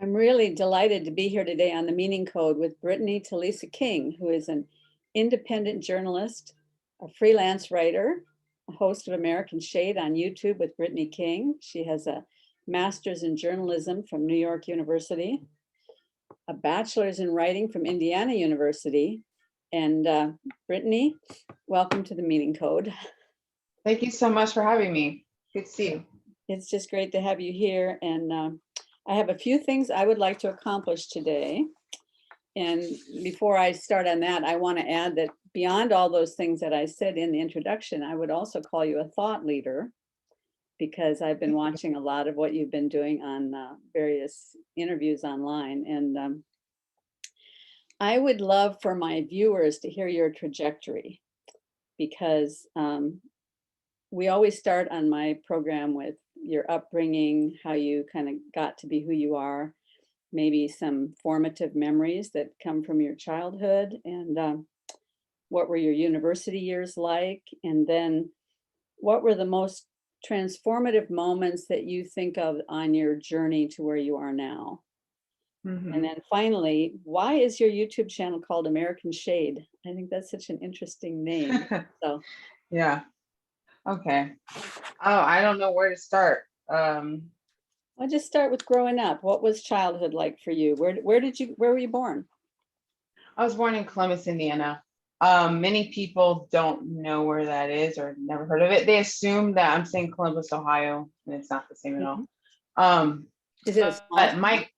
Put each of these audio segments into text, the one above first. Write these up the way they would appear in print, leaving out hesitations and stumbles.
I'm really delighted to be here today on the Meaning Code with Brittany Talissa King, who is an independent journalist, a freelance writer, a host of American Shade on YouTube with Brittany King. She has a master's in journalism from New York University, a bachelor's in writing from Indiana University. And Brittany, welcome to the Meaning Code. Thank you so much for having me. Good to see you. It's just great to have you here. And I have a few things I would like to accomplish today. And before I start on that, I want to add that beyond all those things that I said in the introduction, I would also call you a thought leader, because I've been watching a lot of what you've been doing on various interviews online. And I would love for my viewers to hear your trajectory, because we always start on my program with your upbringing, how you kind of got to be who you are, maybe some formative memories that come from your childhood, and what were your university years like, and then what were the most transformative moments that you think of on your journey to where you are now. Mm-hmm. And then finally, why is your YouTube channel called American Shade? I think that's such an interesting name. So yeah. Okay. Oh, I don't know where to start. I'll just start with growing up. What was childhood like for you? Where were you born? I was born in Columbus, Indiana. Many people don't know where that is or never heard of it. They assume that I'm saying Columbus, Ohio, and it's not the same at all. Is it a small but Mike,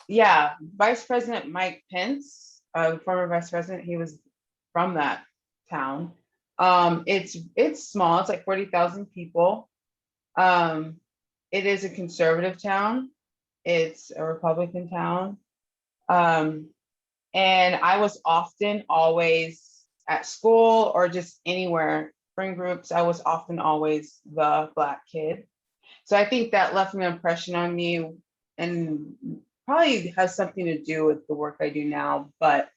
yeah, Vice President Mike Pence, the former vice president, he was from that town. It's small. It's like 40,000 people. It is a conservative town. It's a Republican town. And I was often always at school or just anywhere, friend groups, I was often always the Black kid. So I think that left an impression on me, and probably has something to do with the work I do now. But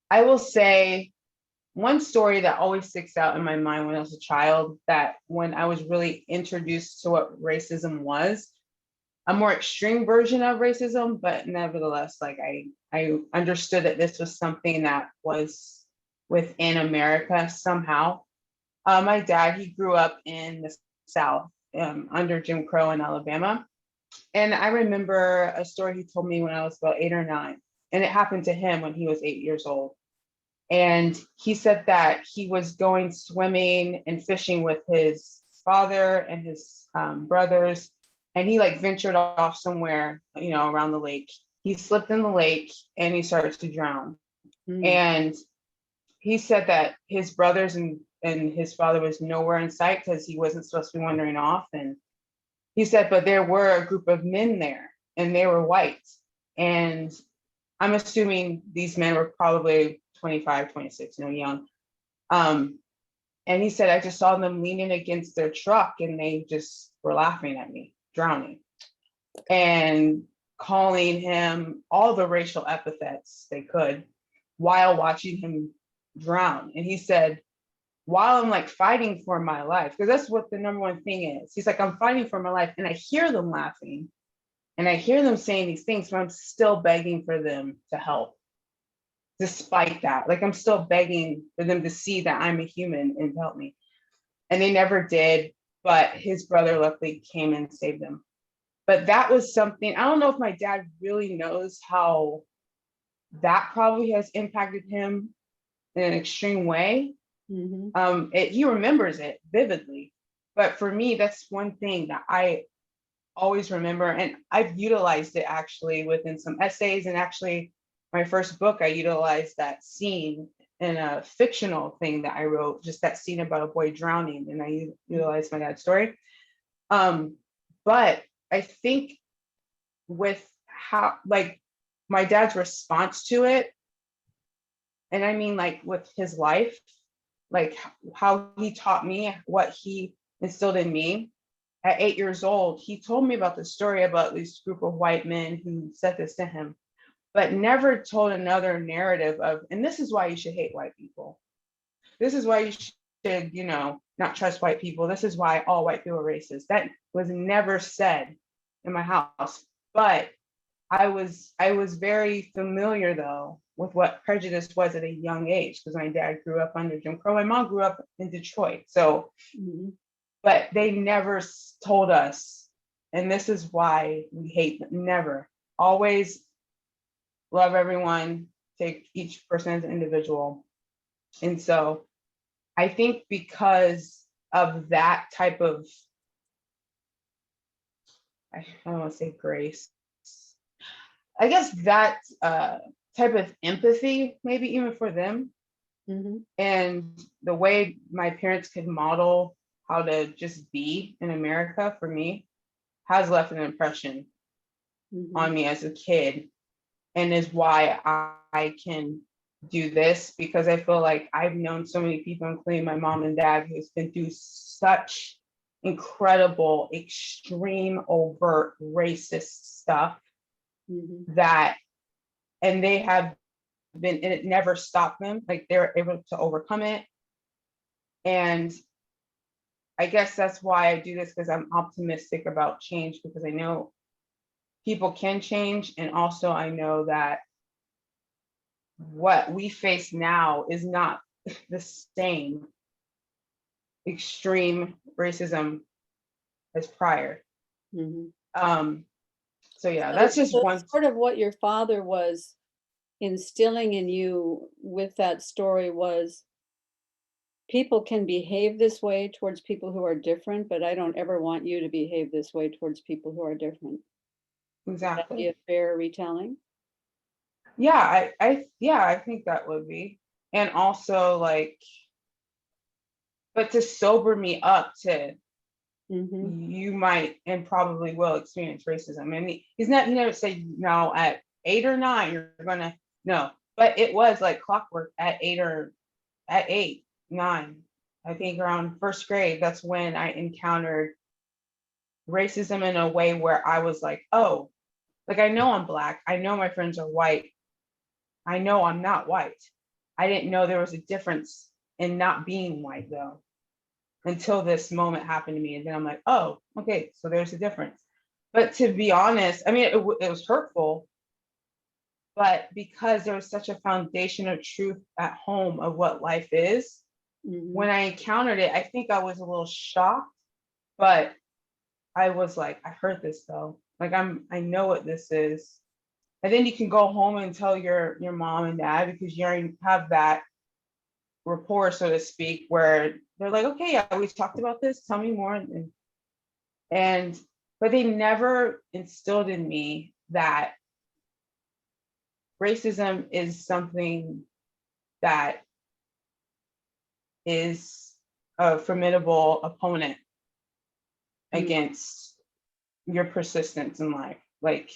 I will say one story that always sticks out in my mind when I was a child, that when I was really introduced to what racism was, a more extreme version of racism, but nevertheless, like I understood that this was something that was within America somehow. My dad, he grew up in the South under Jim Crow in Alabama. And I remember a story he told me when I was about 8 or 9, and it happened to him when he was 8 years old. And he said that he was going swimming and fishing with his father and his brothers, and he like ventured off somewhere, around the lake. He slipped in the lake and he started to drown. And he said that his brothers and his father was nowhere in sight because he wasn't supposed to be wandering off. And he said, but there were a group of men there, and they were white. And I'm assuming these men were probably 25, 26, young. And he said, I just saw them leaning against their truck, and they just were laughing at me, drowning, and calling him all the racial epithets they could while watching him drown. And he said, while I'm like fighting for my life, because that's what the number one thing is. He's like, I'm fighting for my life, and I hear them laughing, and I hear them saying these things, but I'm still begging for them to help. Despite that, like I'm still begging for them to see that I'm a human and help me. And they never did, but his brother luckily came and saved them. But that was something, I don't know if my dad really knows how that probably has impacted him in an extreme way. He remembers it vividly. But for me, that's one thing that I always remember. And I've utilized it actually within some essays, and actually my first book, I utilized that scene in a fictional thing that I wrote, just that scene about a boy drowning, and I utilized my dad's story. But I think with how, like, my dad's response to it, and I mean like with his life, like how he taught me, what he instilled in me. At 8 years old, he told me about the story about this group of white men who said this to him, but never told another narrative of, and this is why you should hate white people. This is why you should, not trust white people. This is why all white people are racist. That was never said in my house. But I was very familiar though with what prejudice was at a young age, because my dad grew up under Jim Crow. My mom grew up in Detroit. So, Mhm. but they never told us, and this is why we hate them, never, always love everyone, take each person as an individual. And so I think because of that type of, I don't want to say grace, I guess that type of empathy, maybe even for them, Mhm. and the way my parents could model how to just be in America for me has left an impression Mhm. on me as a kid, and is why I can do this, because I feel like I've known so many people, including my mom and dad, who's been through such incredible, extreme, overt racist stuff Mhm. that, and they have been, and it never stopped them. Like they're able to overcome it. And I guess that's why I do this, because I'm optimistic about change, because I know people can change. And also I know that what we face now is not the same extreme racism as prior. Mhm. Um, so yeah, So, that's just so one. sort of what your father was instilling in you with that story was people can behave this way towards people who are different, but I don't ever want you to behave this way towards people who are different. Would that be Exactly. a fair retelling? Yeah, yeah, I think that would be. And also like, but to sober me up to, Mm-hmm. you might and probably will experience racism. And he never said, no, at 8 or 9 you're gonna, no, but it was like clockwork at 8, 9, I think around first grade. That's when I encountered racism in a way where I was like, oh, like I know I'm black, I know my friends are white, I know I'm not white. I didn't know there was a difference in not being white though, until this moment happened to me. And then I'm like, oh, okay, so there's a difference. But to be honest, I mean, it was hurtful, but because there was such a foundation of truth at home of what life is, Mm-hmm. when I encountered it, I think I was a little shocked, but I was like, I heard this though. Like I know what this is. And then you can go home and tell your mom and dad, because you already have that rapport, so to speak, where they're like, okay, yeah, we talked about this. Tell me more. And but they never instilled in me that racism is something that is a formidable opponent against your persistence in life. Like,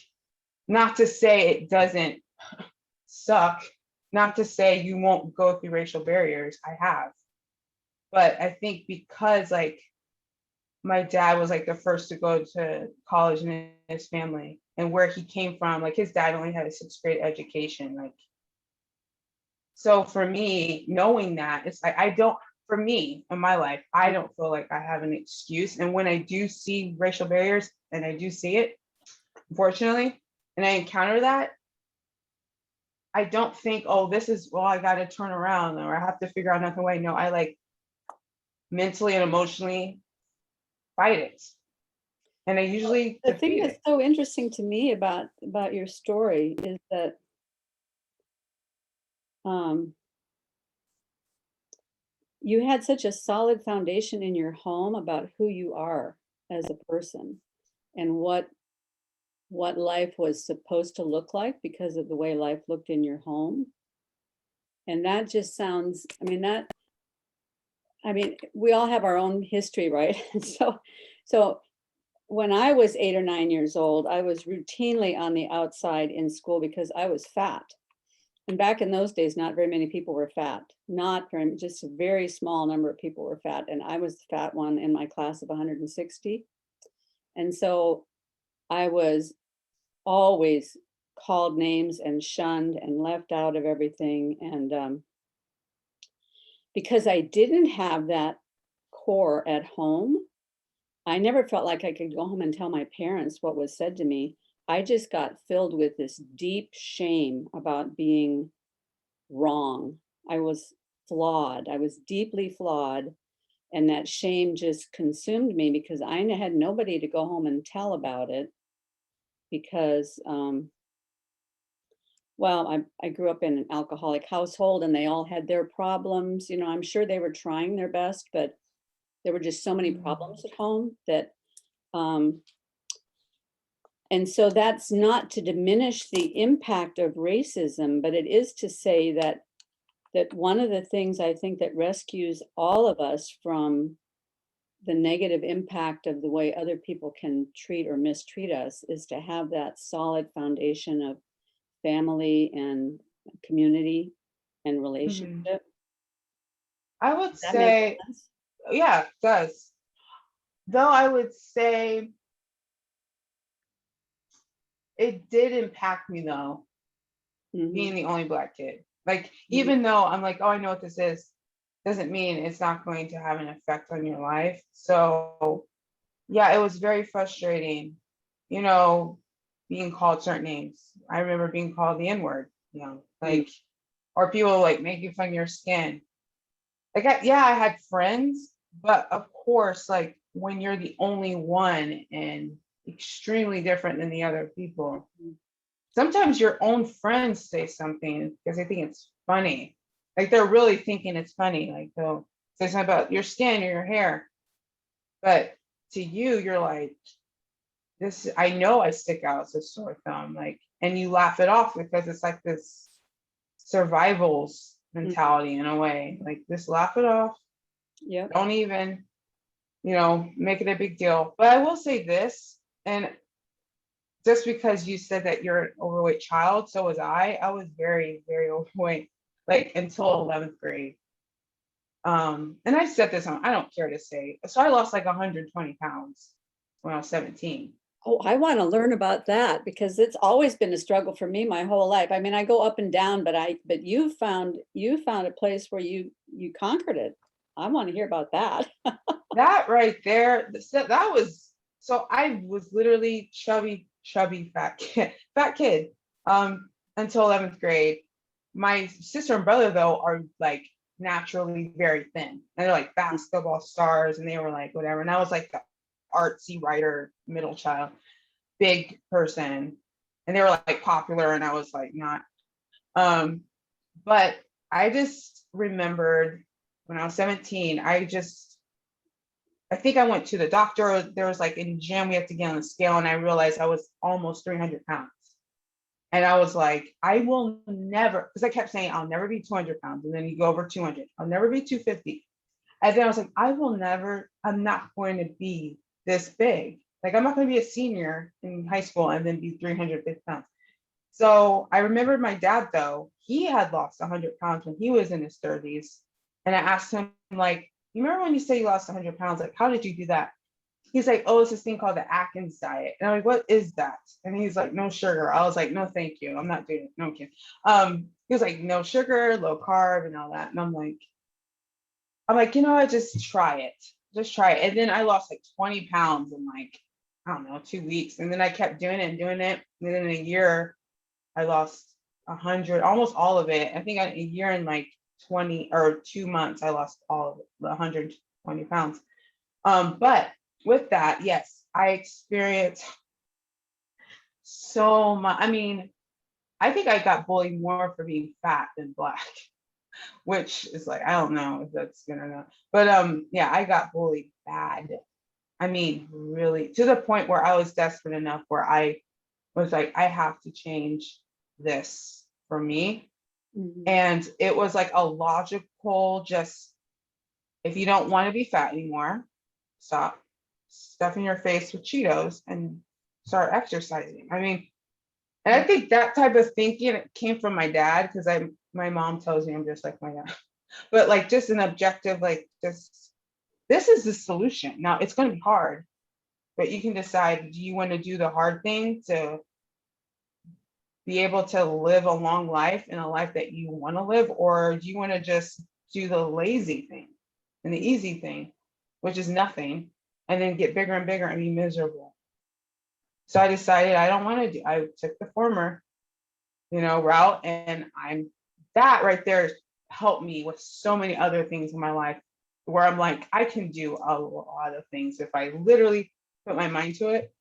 not to say it doesn't suck, not to say you won't go through racial barriers. I have. But I think because like my dad was like the first to go to college in his family, and where he came from, like his dad only had a sixth grade education. Like, so for me, knowing that, it's like I don't, for me in my life, I don't feel like I have an excuse. And when I do see racial barriers, and I do see it, unfortunately, and I encounter that, I don't think, oh, this is, well, I got to turn around or I have to figure out another way. No, I like mentally and emotionally fight it. And I usually The thing defeat that's it. so interesting to me about your story is that um, you had such a solid foundation in your home about who you are as a person and what life was supposed to look like because of the way life looked in your home. And that just sounds, we all have our own history, right? So when I was 8 or 9 years old, I was routinely on the outside in school because I was fat. And back in those days, not very many people were fat. Not very, just a very small number of people were fat. And I was the fat one in my class of 160. And so I was always called names and shunned and left out of everything. And because I didn't have that core at home, I never felt like I could go home and tell my parents what was said to me. I just got filled with this deep shame about being wrong. I was flawed. I was deeply flawed. And that shame just consumed me because I had nobody to go home and tell about it because, well, I grew up in an alcoholic household and they all had their problems. You know, I'm sure they were trying their best, but there were just so many problems at home that, um, and so that's not to diminish the impact of racism, but it is to say that one of the things I think that rescues all of us from the negative impact of the way other people can treat or mistreat us is to have that solid foundation of family and community and Mhm. relationship. I would Does that make say, sense? yeah, it does. Though I would say it did impact me though, being Mhm, the only Black kid. Like, mhm, even though I'm like, oh, I know what this is, doesn't mean it's not going to have an effect on your life. So, yeah, it was very frustrating, you know, being called certain names. I remember being called the N-word, mm, like, or people like making fun of your skin. Like, yeah, I had friends, but of course, like when you're the only one and extremely different than the other people, mm, sometimes your own friends say something because they think it's funny. Like they're really thinking it's funny. Like they'll say something about your skin or your hair. But to you, you're like, this, I know I stick out as a sore thumb. Like, and you laugh it off because it's like this survival's mm, mentality in a way. Like, just laugh it off. yep, Don't even, make it a big deal. But I will say this, and just because you said that you're an overweight child, so was I. I was very, very overweight, like until 11th grade. And I said this on, I don't care to say. So I lost like 120 pounds when I was 17. oh, I wanna learn about that because it's always been a struggle for me my whole life. I mean, I go up and down, but you found a place where you conquered it. I wanna hear about that. That right there, that was, so I was literally chubby, chubby, fat kid, until 11th grade. My sister and brother though are like naturally very thin, and they're like basketball stars, and they were like whatever. And I was like the artsy writer, middle child, big person, and they were like popular, and I was like not. Um, but I just remembered when I was 17, I think I went to the doctor. There was like in gym, we had to get on the scale, and I realized I was almost 300 pounds. And I was like, I will never, because I kept saying, I'll never be 200 pounds. And then you go over 200, I'll never be 250. And then I was like, I'm not going to be this big. Like, I'm not going to be a senior in high school and then be 350 pounds. So I remembered my dad, though, he had lost 100 pounds when he was in his 30s. And I asked him, like, you remember when you say you lost 100 pounds? Like, how did you do that? He's like, oh, it's this thing called the Atkins diet. And I'm like, what is that? And he's like, no sugar. I was like, no, thank you. I'm not doing it. No, I'm kidding. He was like, no sugar, low carb, and all that. And I'm like, I just try it. Just try it. And then I lost like 20 pounds in like, I don't know, 2 weeks. And then I kept doing it and doing it. And then in a year, I lost 100, almost all of it. I think a year and like 20 or 2 months, I lost all of it, the 120 pounds. But with that, yes, I experienced so much. I mean, I think I got bullied more for being fat than Black, which is like, I don't know if that's good or not. But yeah, I got bullied bad. I mean, really, to the point where I was desperate enough where I was like, I have to change this for me. Mhm, And it was like a logical, just, if you don't want to be fat anymore, stop stuffing your face with Cheetos and start exercising. I mean, and I mm, think that type of thinking, it came from my dad, because my mom tells me I'm just like my dad. But like, just an objective, like, just, this is the solution. Now it's going to be hard, but you can decide, do you want to do the hard thing to be able to live a long life and a life that you want to live, or do you want to just do the lazy thing and the easy thing, which is nothing, and then get bigger and bigger and be miserable? So I decided I took the former, route, and that right there helped me with so many other things in my life where I'm like, I can do a lot of things. If I literally put my mind to it,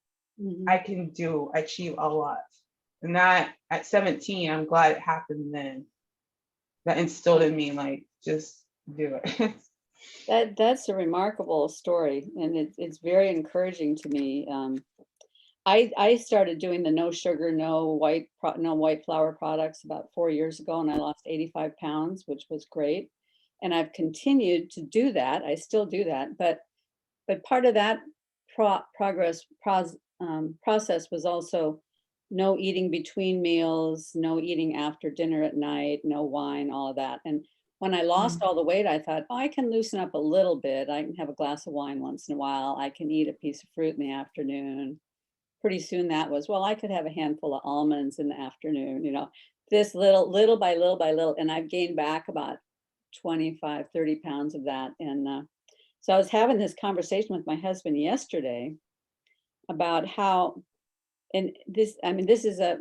I Mhm. can achieve a lot. And that at 17, I'm glad it happened then. That instilled in me, like, just do it. That's a remarkable story, and it's very encouraging to me. I started doing the no sugar, no white flour products about 4 years ago, and I lost 85 pounds, which was great. And I've continued to do that. I still do that, but part of that process was also no eating between meals, no eating after dinner at night, no wine, all of that. And when I lost Mm. all the weight, I thought, oh, I can loosen up a little bit. I can have a glass of wine once in a while. I can eat a piece of fruit in the afternoon. Pretty soon that was, well, I could have a handful of almonds in the afternoon, this little by little by little. And I've gained back about 25, 30 pounds of that. And so I was having this conversation with my husband yesterday about how, and this, I mean, this is a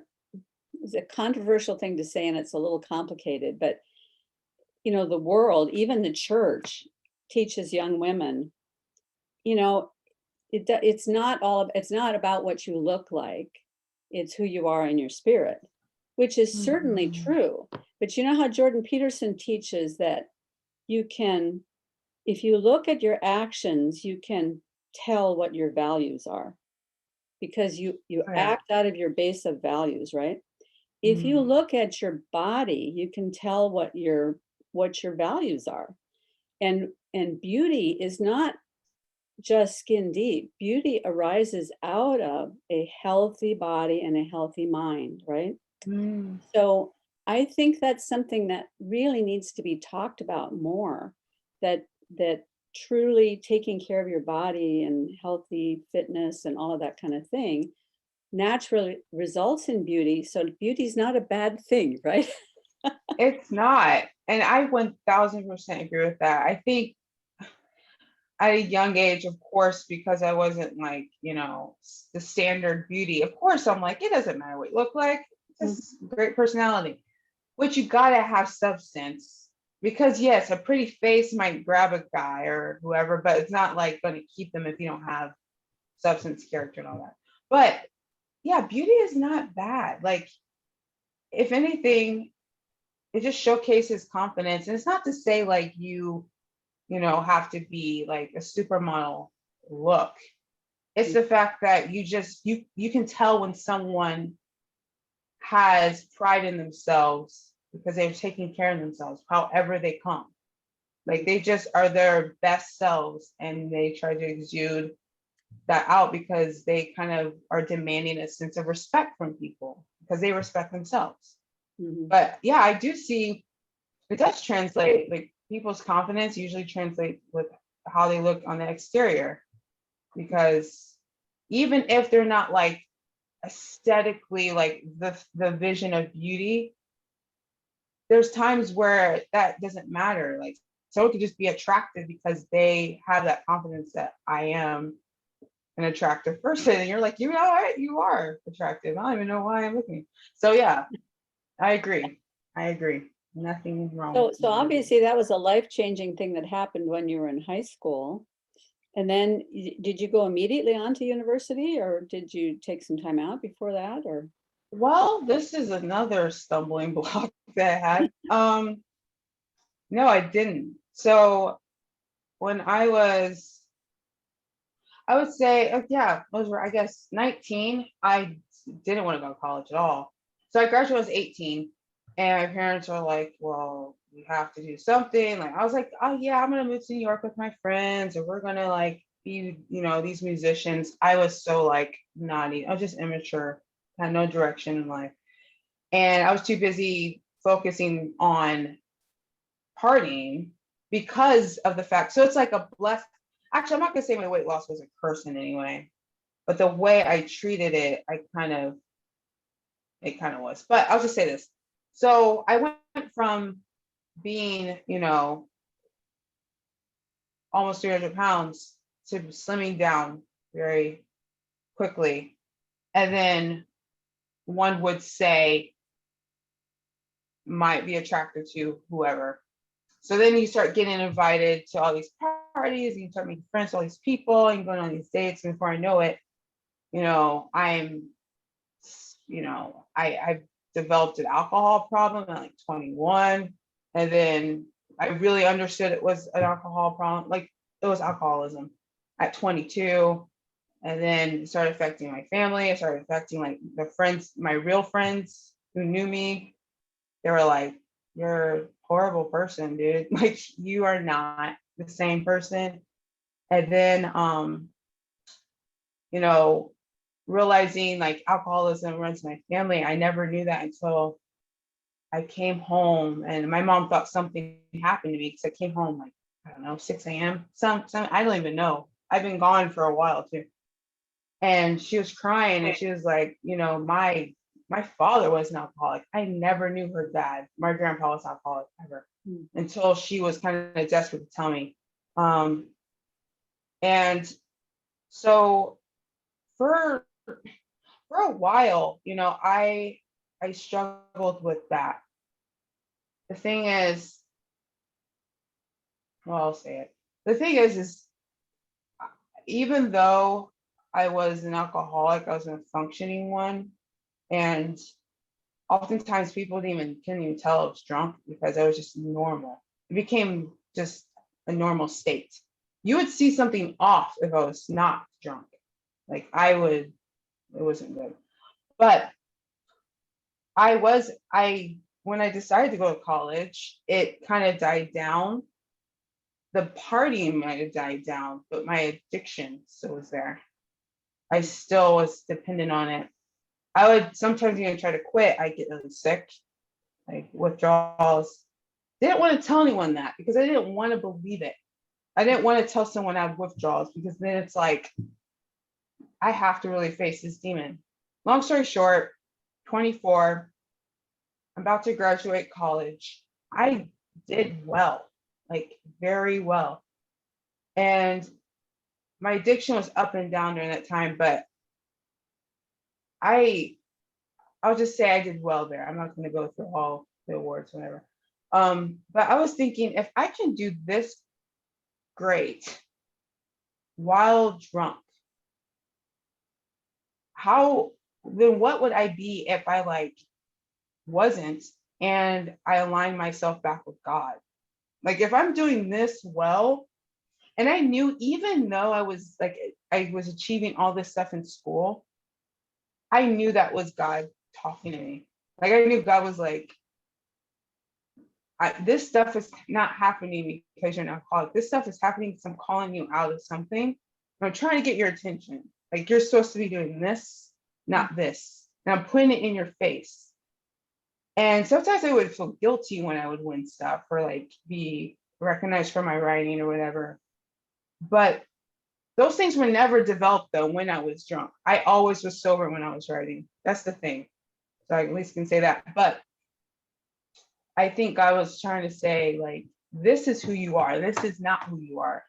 controversial thing to say, and it's a little complicated, but the world, even the church, teaches young women, you know, it's not about what you look like. It's who you are in your spirit, which is certainly Mhm. true. But you know how Jordan Peterson teaches that you can, if you look at your actions, you can tell what your values are because you Oh, yeah. act out of your base of values, right? If you Mm. look at your body, you can tell what your values are. And beauty is not just skin deep. Beauty arises out of a healthy body and a healthy mind, right? Mm. So I think that's something that really needs to be talked about more, that that truly taking care of your body and healthy fitness and all of that kind of thing naturally results in beauty. So beauty is not a bad thing, right? It's not. And I 1000% agree with that. I think at a young age, of course, because I wasn't like, the standard beauty, of course, I'm like, it doesn't matter what you look like, just great personality. But you gotta have substance. Because yes, a pretty face might grab a guy or whoever, but it's not like going to keep them if you don't have substance, character, and all that. But yeah, beauty is not bad. Like, if anything, it just showcases confidence. And it's not to say like have to be like a supermodel look. It's the fact that you can tell when someone has pride in themselves because they're taking care of themselves, however they come. Like, they just are their best selves and they try to exude that out because they kind of are demanding a sense of respect from people because they respect themselves. Mhm. But yeah, I do see it does translate. Like, people's confidence usually translates with how they look on the exterior, because even if they're not like aesthetically like the vision of beauty, there's times where that doesn't matter. Like, someone could just be attractive because they have that confidence that I am an attractive person, and you're like, you know what, you are attractive. I don't even know why I'm looking. So yeah, I agree. I agree. Nothing wrong with So beauty. obviously that was a life-changing thing that happened when you were in high school. And then did you go immediately on to university or did you take some time out before that or? Well, this is another stumbling block that I had. No, I didn't. So when I would say, yeah, those were, I guess, 19. I didn't want to go to college at all. So I graduated when I was 18, and my parents were like, well, you have to do something. Like, I was like, oh yeah, I'm gonna move to New York with my friends, or we're gonna like be, these musicians. I was so like naughty. I was just immature, had no direction in life. And I was too busy focusing on partying because of the fact. So it's like a blessed. Actually, I'm not gonna say my weight loss was a curse in any way, but the way I treated it, it kind of was. But I'll just say this. So I went from being, almost 300 pounds to slimming down very quickly. And then one would say, might be attracted to whoever. So then you start getting invited to all these parties, and you start making friends with all these people and going on these dates. And before I know it, I've developed an alcohol problem at like 21. And then I really understood it was an alcohol problem, like it was alcoholism at 22. And then it started affecting my family. It started affecting like the friends, my real friends who knew me. They were like, "You're a horrible person, dude. Like you are not the same person." And then realizing like alcoholism runs my family. I never knew that until I came home, and my mom thought something happened to me because I came home like, I don't know, 6 a.m. Some I don't even know. I've been gone for a while too. And she was crying and she was like, my father was an alcoholic. I never knew her dad. My grandpa was alcoholic ever until she was kind of desperate to tell me. And so for a while, I struggled with that. The thing is, well, I'll say it. The thing is even though I was an alcoholic, I was a functioning one. And oftentimes people couldn't even tell I was drunk because I was just normal. It became just a normal state. You would see something off if I was not drunk. Like it wasn't good. But when I decided to go to college, it kind of died down. The partying might have died down, but my addiction still was there. I still was dependent on it. I would sometimes even try to quit. I get really sick, like withdrawals. Didn't want to tell anyone that because I didn't want to believe it. I didn't want to tell someone I have withdrawals because then it's like, I have to really face this demon. Long story short, 24, I'm about to graduate college. I did well, like very well. And my addiction was up and down during that time, but I'll just say I did well there. I'm not going to go through all the awards, whatever. But I was thinking, if I can do this great while drunk, then what would I be if I wasn't and I aligned myself back with God? Like if I'm doing this well, and I knew even though I was achieving all this stuff in school, I knew that was God talking to me. Like I knew God was like, this stuff is not happening because you're an alcoholic. This stuff is happening because I'm calling you out of something. I'm trying to get your attention. Like you're supposed to be doing this, not this. And I'm putting it in your face. And sometimes I would feel guilty when I would win stuff or be recognized for my writing or whatever. But those things were never developed though when I was drunk. I always was sober when I was writing. That's the thing. So I at least can say that. But I think I was trying to say, this is who you are. This is not who you are.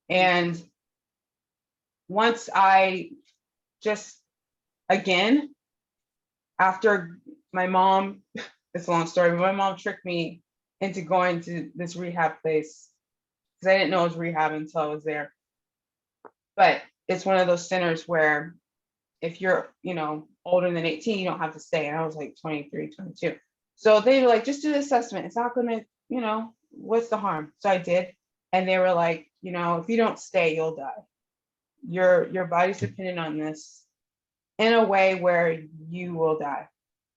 And once I just, again, after my mom, it's a long story, but my mom tricked me into going to this rehab place because I didn't know it was rehab until I was there. But it's one of those centers where if you're, older than 18, you don't have to stay. And I was 23, 22. So they were like, just do the assessment. It's not going to, what's the harm? So I did. And they were like, if you don't stay, you'll die. Your body's dependent on this in a way where you will die.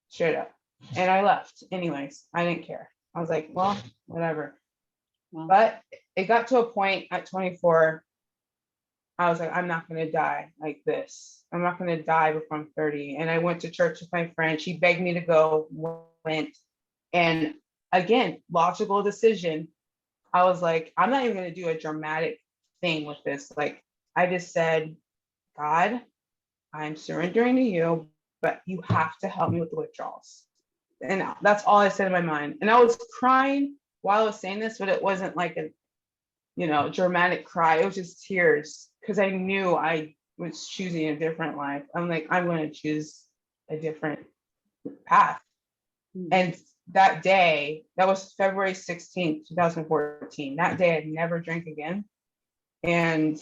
Straight up. And I left anyways. I didn't care. I was like, well, whatever. Wow. But it got to a point at 24, I was like, I'm not going to die like this. I'm not going to die before I'm 30. And I went to church with my friend. She begged me to go, went. And again, logical decision. I was like, I'm not even going to do a dramatic thing with this. I just said, God, I'm surrendering to you, but you have to help me with the withdrawals. And that's all I said in my mind. And I was crying while I was saying this, but it wasn't like a, dramatic cry. It was just tears because I knew I was choosing a different life. I'm like, I'm going to choose a different path. And that day, that was February 16th, 2014. That day I'd never drank again. And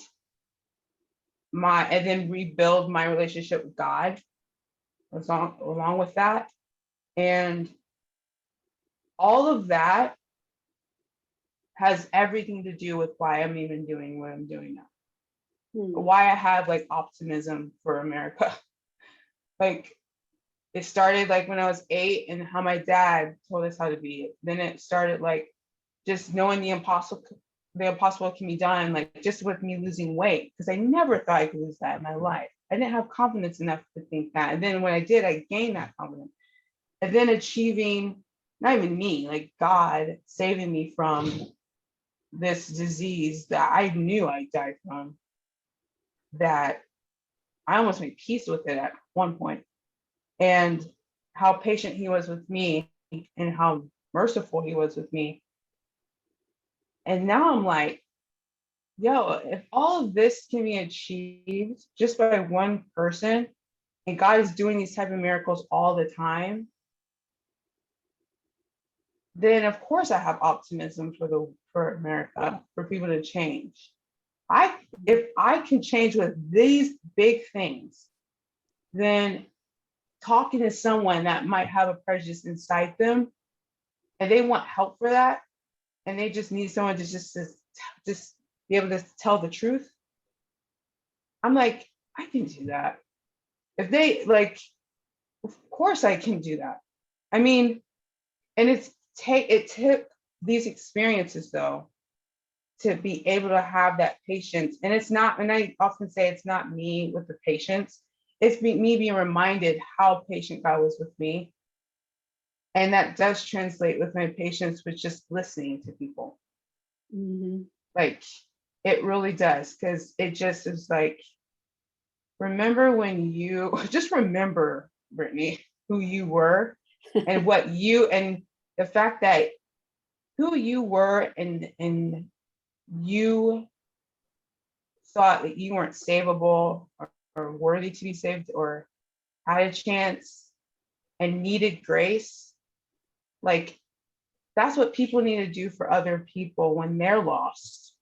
then rebuild my relationship with God along with that. And all of that has everything to do with why I'm even doing what I'm doing now. Why I have like optimism for America. Like it started like when I was 8 and how my dad told us how to be. Then it started like just knowing the impossible can be done, like just with me losing weight, because I never thought I could lose that in my life. I didn't have confidence enough to think that. And then when I did, I gained that confidence. And then achieving, not even me, like God saving me from this disease that I knew I died from, that I almost made peace with it at one point. And how patient he was with me and how merciful he was with me. And now I'm like, yo, if all of this can be achieved just by one person, and God is doing these type of miracles all the time, then of course I have optimism for America, for people to change. If I can change with these big things, then talking to someone that might have a prejudice inside them and they want help for that, and they just need someone to just be able to tell the truth, I'm like, I can do that. If they like, of course I can do that. I mean, and it took these experiences though to be able to have that patience. And it's not, and I often say it's not me with the patience, it's me being reminded how patient God was with me. And that does translate with my patience with just listening to people. Like it really does, because it just is like, remember when you just remember, Brittany, who you were and what you, and the fact that who you were, and you thought that you weren't savable or worthy to be saved or had a chance and needed grace. Like that's what people need to do for other people when they're lost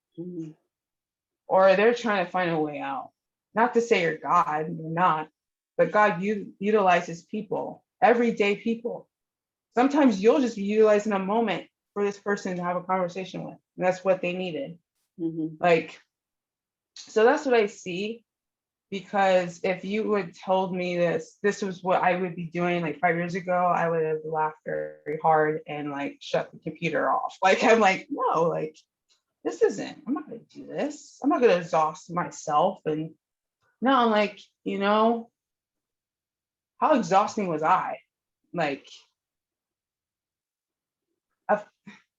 or they're trying to find a way out. Not to say you're God, you're not, but God utilizes people, everyday people. Sometimes you'll just be utilizing a moment for this person to have a conversation with, and that's what they needed. Like, so that's what I see. Because if you had told me this was what I would be doing like 5 years ago, I would have laughed very hard and like shut the computer off. Like, I'm like, no, like, this isn't, I'm not going to do this. I'm not going to exhaust myself. And no, I'm like, you know, how exhausting was I? Like,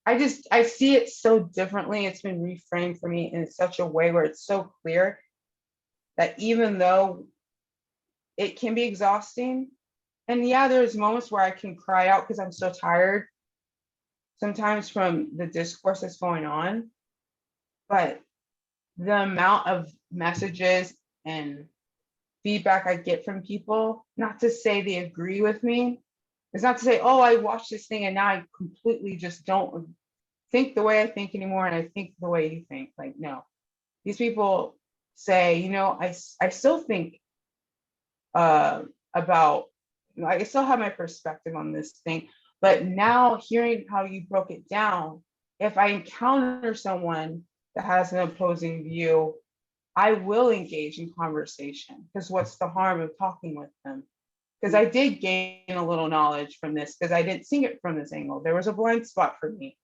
I see it so differently. It's been reframed for me in such a way where it's so clear that even though it can be exhausting, and yeah, there's moments where I can cry out because I'm so tired sometimes from the discourse that's going on, but the amount of messages and feedback I get from people, not to say they agree with me, it's not to say, oh, I watched this thing and now I completely just don't think the way I think anymore and I think the way you think. Like, no, these people say, you know, I still think about, you know, I still have my perspective on this thing, but now hearing how you broke it down, if I encounter someone that has an opposing view, I will engage in conversation, because what's the harm of talking with them? Because I did gain a little knowledge from this, because I didn't see it from this angle. There was a blind spot for me.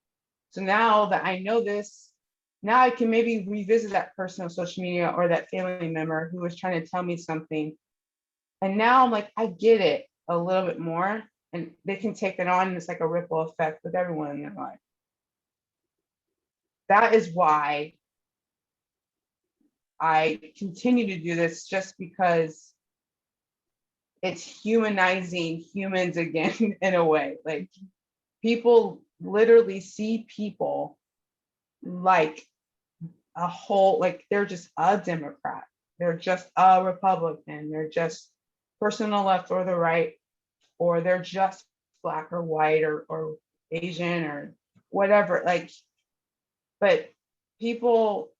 So now that I know this, now I can maybe revisit that person on social media or that family member who was trying to tell me something. And now I'm like, I get it a little bit more, and they can take it on, and it's like a ripple effect with everyone in their life. That is why I continue to do this, just because it's humanizing humans again in a way. Like, people literally see people like a whole, like they're just a Democrat. they're just a Republican, they're just person on the left or the right, or they're just black or white or Asian or whatever. Like, but people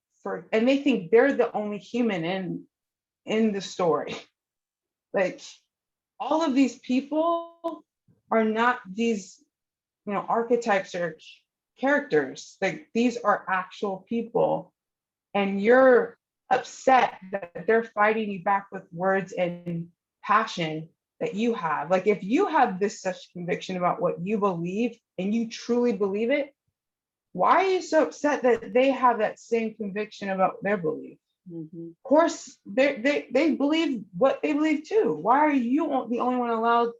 and they think they're the only human in the story. Like, all of these people are not these, archetypes or characters. Like, these are actual people, and you're upset that they're fighting you back with words and passion that you have. Like, if you have this such conviction about what you believe and you truly believe it, why are you so upset that they have that same conviction about their belief? Mhm. Of course, they believe what they believe too. Why are you the only one allowed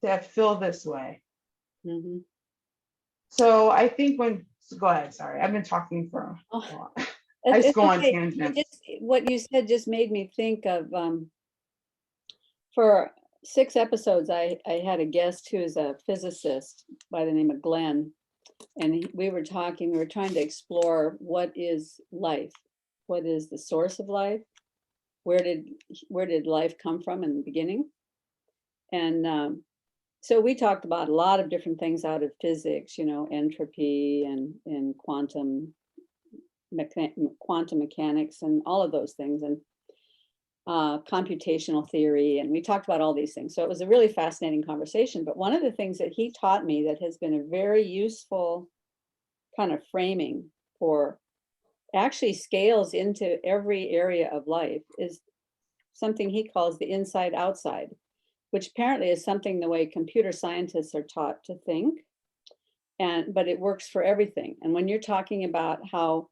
to feel this way? Mhm. So I think go ahead, sorry, I've been talking for a Oh, while. I just it's go on okay. tangents. What you said just made me think of, for 6 episodes, I had a guest who is a physicist by the name of Glenn, and we were trying to explore what is life, what is the source of life, where did life come from in the beginning, and so we talked about a lot of different things out of physics, entropy and quantum mechanics and all of those things, and computational theory, and we talked about all these things. So it was a really fascinating conversation. But one of the things that he taught me that has been a very useful kind of framing for actually scales into every area of life is something he calls the inside outside, which apparently is something the way computer scientists are taught to think. But it works for everything. And when you're talking about how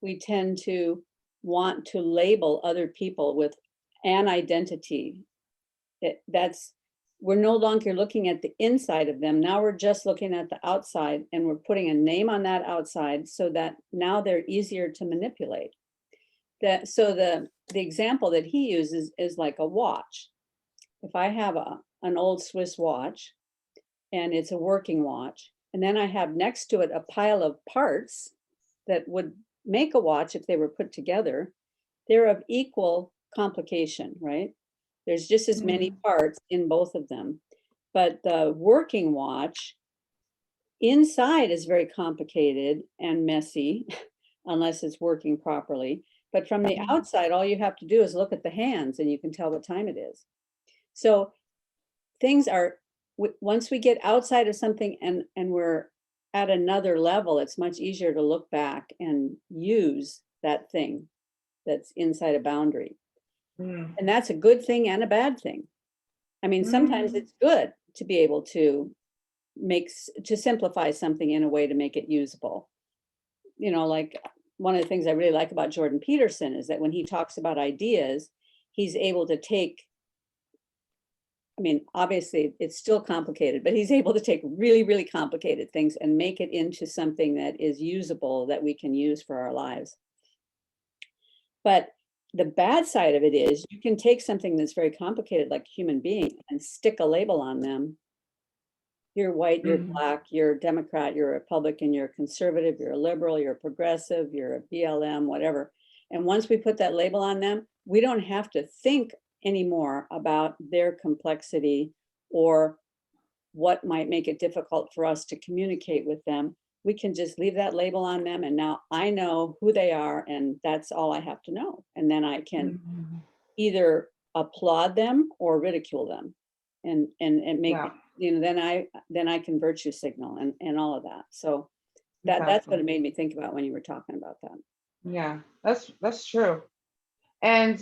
we tend to want to label other people with an identity, we're no longer looking at the inside of them. Now we're just looking at the outside, and we're putting a name on that outside so that now they're easier to manipulate. So the example that he uses is like a watch. If I have an old Swiss watch and it's a working watch, and then I have next to it a pile of parts that would make a watch if they were put together, they're of equal complication, right? There's just as many parts in both of them. But the working watch inside is very complicated and messy, unless it's working properly. But from the outside, all you have to do is look at the hands and you can tell what time it is. So things are, once we get outside of something and we're at another level, it's much easier to look back and use that thing that's inside a boundary. And that's a good thing and a bad thing. I mean, sometimes it's good to be able to simplify something in a way to make it usable. Like one of the things I really like about Jordan Peterson is that when he talks about ideas, he's able to take, I mean, obviously it's still complicated, but he's able to take really, really complicated things and make it into something that is usable, that we can use for our lives. But the bad side of it is you can take something that's very complicated, like a human being, and stick a label on them. You're white, you're black, you're a Democrat, you're a Republican, you're a conservative, you're a liberal, you're a progressive, you're a BLM, whatever. And once we put that label on them, we don't have to think anymore about their complexity or what might make it difficult for us to communicate with them. We can just leave that label on them, and now I know who they are, and that's all I have to know. And then I can either applaud them or ridicule them, and make then I can virtue signal and all of that. So that's what it made me think about when you were talking about that. Yeah, that's true. And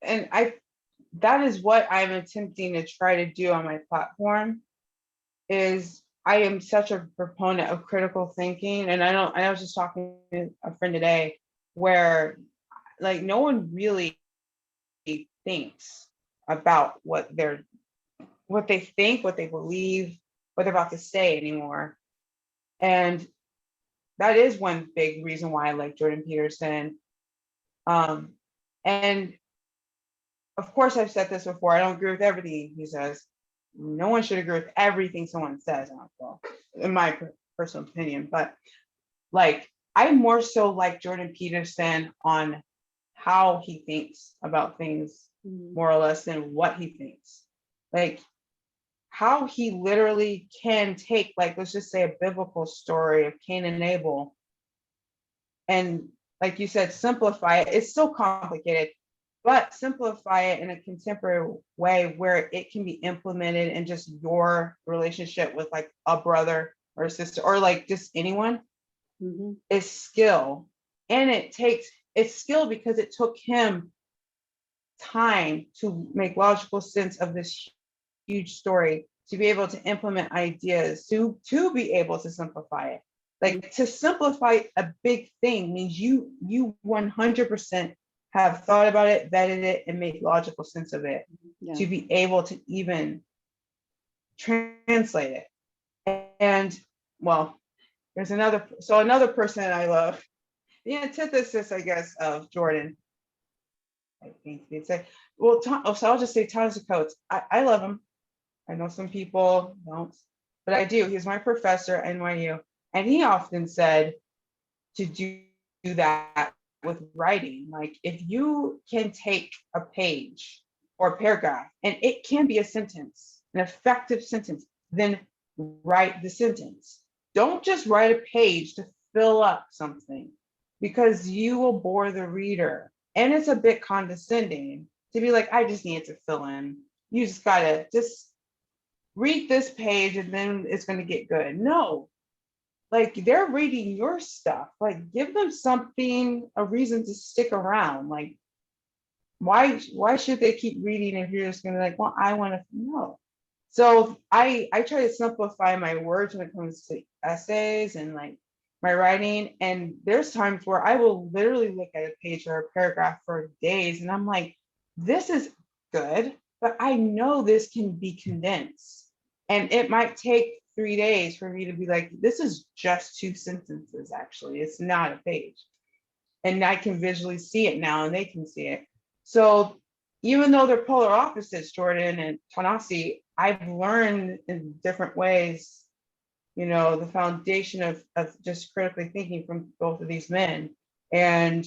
that is what I'm attempting to try to do on my platform. Is I am such a proponent of critical thinking, and I was just talking to a friend today where, like, no one really thinks about what they think, what they believe, what they're about to say anymore. And that is one big reason why I like Jordan Peterson. And of course, I've said this before, I don't agree with everything he says. No one should agree with everything someone says, in my personal opinion. But like, I more so like Jordan Peterson on how he thinks about things more or less than what he thinks. Like how he literally can take, like, let's just say a biblical story of Cain and Abel, and like you said, simplify it. It's so complicated, but simplify it in a contemporary way where it can be implemented in just your relationship with like a brother or a sister or like just anyone. Is skill. And it's skill because it took him time to make logical sense of this huge story, to be able to implement ideas, to be able to simplify it. Like to simplify a big thing means you 100% have thought about it, vetted it, and made logical sense of it to be able to even translate it. And well, there's another person that I love, the antithesis, I guess, of Jordan. I think they'd say, well, so I'll just say Ta-Nehisi Coates. I love him. I know some people don't, but I do. He's my professor at NYU. And he often said to do that with writing. Like if you can take a page or a paragraph, and it can be a sentence, an effective sentence, then write the sentence. Don't just write a page to fill up something, because you will bore the reader. And it's a bit condescending to be like, I just need to fill in. You just gotta just read this page and then it's gonna get good. No, like they're reading your stuff. Like give them something, a reason to stick around. Like why should they keep reading if you're just gonna be like, well, I want to know. So I try to simplify my words when it comes to essays and like my writing. And there's times where I will literally look at a page or a paragraph for days and I'm like, this is good, but I know this can be condensed. And it might take 3 days for me to be like, this is just 2 sentences, actually. It's not a page. And I can visually see it now and they can see it. So even though they're polar opposites, Jordan and Ta-Nehisi, I've learned in different ways, you know, the foundation of just critically thinking from both of these men. And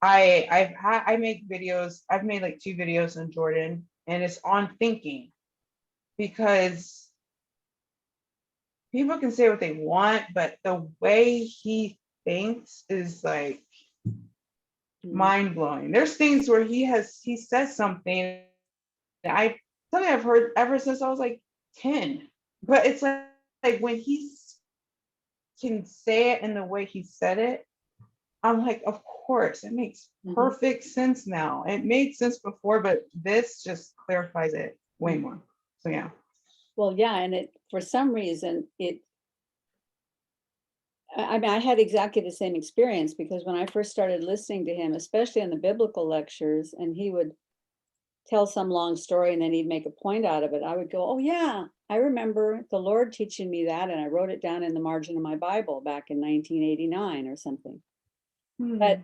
I make videos. I've made like 2 videos on Jordan, and it's on thinking, because people can say what they want, but the way he thinks is like mind blowing. There's things where he says something something I've heard ever since I was like 10, but it's like when he can say it in the way he said it, I'm like, of course, it makes perfect sense now. It made sense before, but this just clarifies it way more. So yeah. Well, yeah, and it, for some reason, I mean, I had exactly the same experience, because when I first started listening to him, especially in the biblical lectures, and he would tell some long story and then he'd make a point out of it, I would go, oh yeah, I remember the Lord teaching me that, and I wrote it down in the margin of my Bible back in 1989 or something. But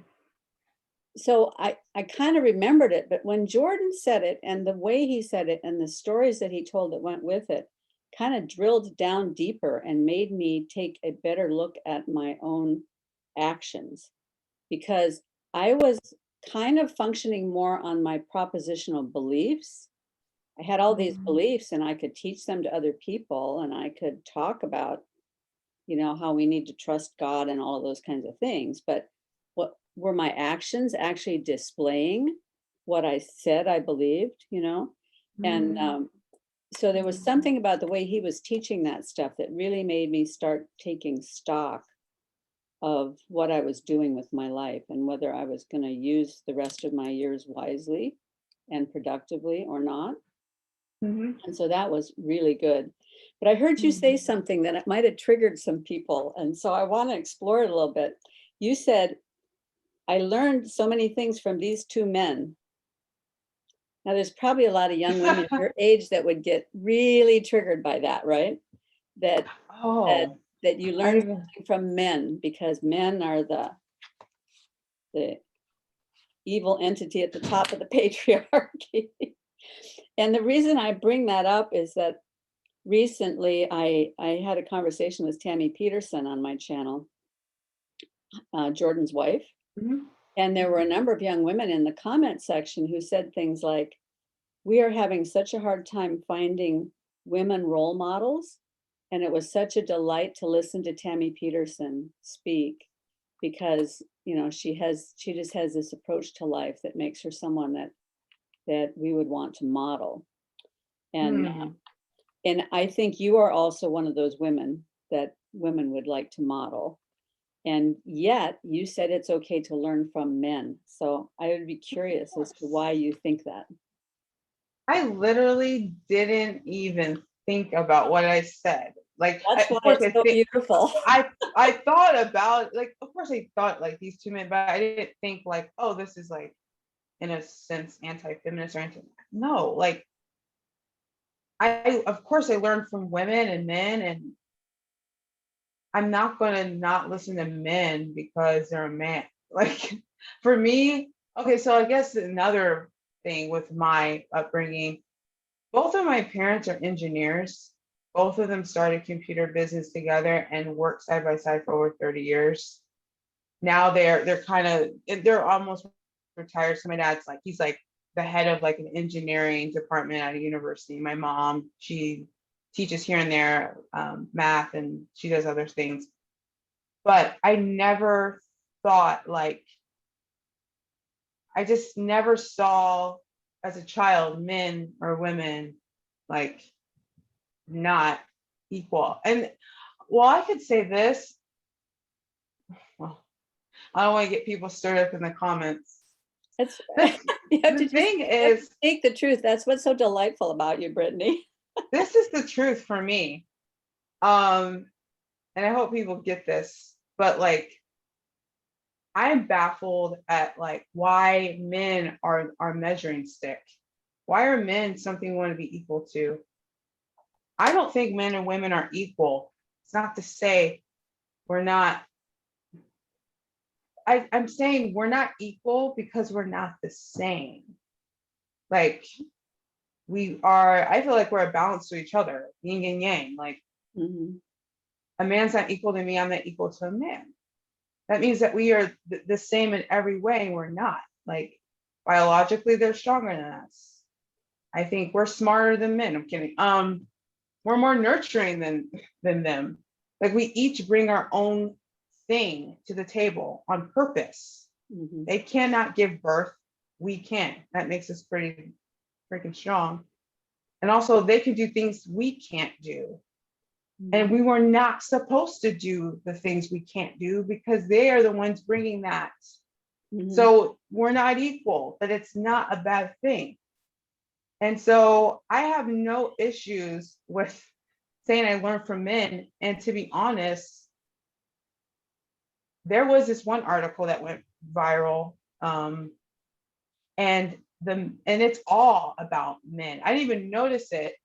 so I kind of remembered it, but when Jordan said it and the way he said it and the stories that he told that went with it kind of drilled down deeper and made me take a better look at my own actions, because I was kind of functioning more on my propositional beliefs. I had all these beliefs and I could teach them to other people, and I could talk about, you know, how we need to trust God and all of those kinds of things. But what were my actions actually displaying what I said I believed, you know? And so there was something about the way he was teaching that stuff that really made me start taking stock of what I was doing with my life and whether I was going to use the rest of my years wisely and productively or not. And so that was really good. But I heard you say something that it might have triggered some people. And so I want to explore it a little bit. You said, I learned so many things from these 2 men. Now, there's probably a lot of young women your age that would get really triggered by that, right? That you learn something from men, because men are the evil entity at the top of the patriarchy. And the reason I bring that up is that recently I had a conversation with Tammy Peterson on my channel, Jordan's wife. And there were a number of young women in the comment section who said things like, we are having such a hard time finding women role models. And it was such a delight to listen to Tammy Peterson speak because, you know, she just has this approach to life that makes her someone that we would want to model. Hmm. And I think you are also one of those women that women would like to model. And yet you said it's okay to learn from men. So I would be Of curious as to course. why you think that. I literally didn't even think about what I said. Like, That's why of course, it's so beautiful. I thought about, like, of course, I thought like these two men, but I didn't think like, oh, this is like in a sense anti-feminist or anything. No, like of course I learned from women and men, and I'm not gonna not listen to men because they're a man. Like for me, okay, so I guess another thing with my upbringing, both of my parents are engineers. Both of them started computer business together and worked side by side for over 30 years. Now they're kind of, they're almost retired. So my dad's like, he's like the head of like an engineering department at a university. My mom, she teaches here and there, math, and she does other things. But I never thought like, I just never saw as a child men or women like not equal. And well, I could say this, well, I don't want to get people stirred up in the comments. It's The, you have the to just thing you have to is, speak the truth. That's what's so delightful about you, Brittany. this is the truth for me. Um, and I hope people get this, but like I'm baffled at like why men are our measuring stick. Why are men something we want to be equal to? I don't think men and women are equal. It's not to say we're not. I'm saying we're not equal because we're not the same. Like we are, I feel like we're a balance to each other, yin and yang. Like Mhm. a man's not equal to me, I'm not equal to a man. That means that we are the same in every way, and we're not. Like biologically, they're stronger than us. I think we're smarter than men. I'm kidding. We're more nurturing than them. Like we each bring our own thing to the table on purpose. Mhm. They cannot give birth. We can. That makes us pretty freaking strong. And also, they can do things we can't do. And Mhm. we were not supposed to do the things we can't do because they are the ones bringing that. Mhm. So we're not equal, but it's not a bad thing. And so I have no issues with saying I learned from men. And to be honest, there was this one article that went viral, and it's all about men. I didn't even notice it.